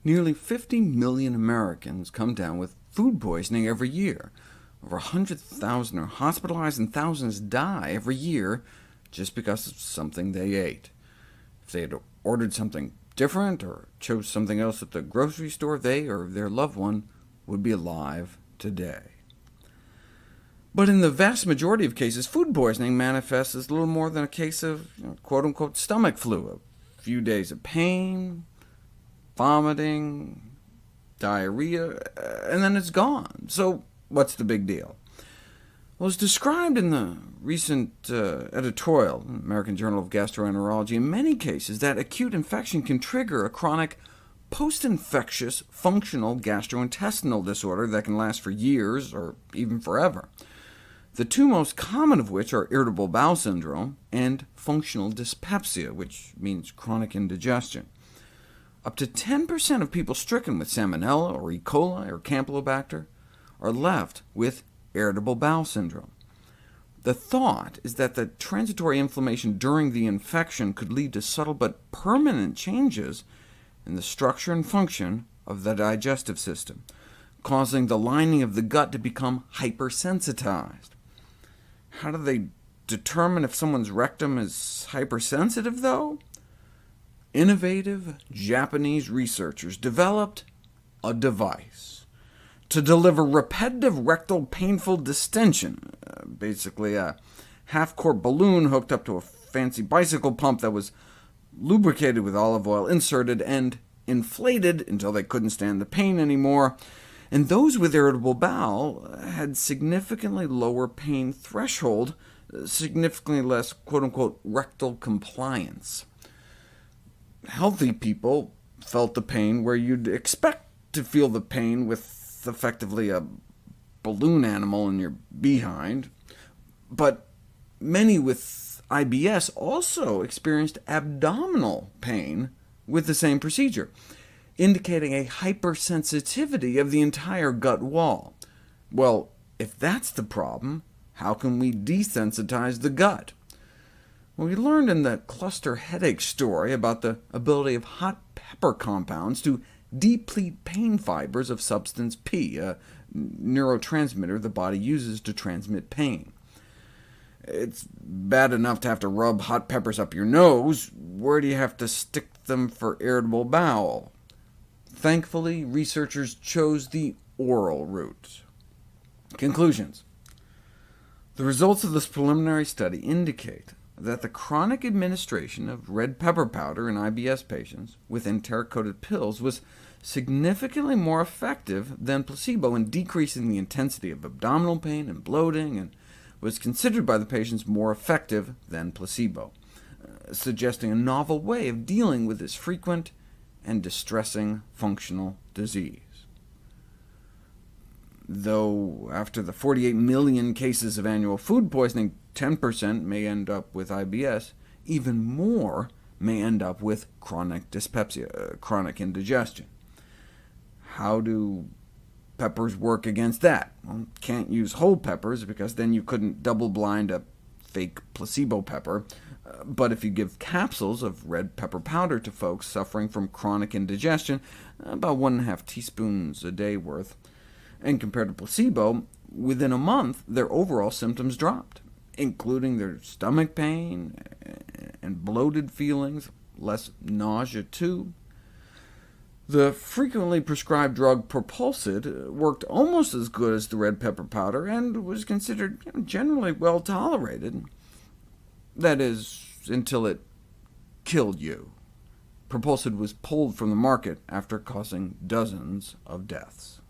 Nearly 50 million Americans come down with food poisoning every year. Over 100,000 are hospitalized, and thousands die every year just because of something they ate. If they had ordered something different or chose something else at the grocery store, they or their loved one would be alive today. But in the vast majority of cases, food poisoning manifests as little more than a case of quote-unquote stomach flu, a few days of pain, vomiting, diarrhea, and then it's gone. So what's the big deal? Well, as described in the recent editorial in the American Journal of Gastroenterology, in many cases that acute infection can trigger a chronic post-infectious functional gastrointestinal disorder that can last for years or even forever. The two most common of which are irritable bowel syndrome and functional dyspepsia, which means chronic indigestion. Up to 10% of people stricken with Salmonella or E. coli or Campylobacter are left with irritable bowel syndrome. The thought is that the transitory inflammation during the infection could lead to subtle but permanent changes in the structure and function of the digestive system, causing the lining of the gut to become hypersensitized. How do they determine if someone's rectum is hypersensitive, though? Innovative Japanese researchers developed a device to deliver repetitive rectal painful distension, basically a half-quart balloon hooked up to a fancy bicycle pump that was lubricated with olive oil, inserted and inflated until they couldn't stand the pain anymore. And those with irritable bowel had significantly lower pain threshold, significantly less quote-unquote rectal compliance. Healthy people felt the pain where you'd expect to feel the pain with effectively a balloon animal in your behind, but many with IBS also experienced abdominal pain with the same procedure, indicating a hypersensitivity of the entire gut wall. Well, if that's the problem, how can we desensitize the gut? Well, we learned in the cluster headache story about the ability of hot pepper compounds to deplete pain fibers of substance P, a neurotransmitter the body uses to transmit pain. It's bad enough to have to rub hot peppers up your nose. Where do you have to stick them for irritable bowel? Thankfully, researchers chose the oral route. Conclusions. The results of this preliminary study indicate that the chronic administration of red pepper powder in IBS patients with enteric-coated pills was significantly more effective than placebo in decreasing the intensity of abdominal pain and bloating, and was considered by the patients more effective than placebo, suggesting a novel way of dealing with this frequent and distressing functional disease. Though after the 48 million cases of annual food poisoning, 10% may end up with IBS, even more may end up with chronic dyspepsia, chronic indigestion. How do peppers work against that? Well, can't use whole peppers, because then you couldn't double-blind a fake placebo pepper, but if you give capsules of red pepper powder to folks suffering from chronic indigestion, about 1½ teaspoons a day worth, and compared to placebo, within a month their overall symptoms dropped, including their stomach pain and bloated feelings, less nausea too. The frequently prescribed drug Propulsid worked almost as good as the red pepper powder, and was considered generally well tolerated. That is, until it killed you. Propulsid was pulled from the market after causing dozens of deaths.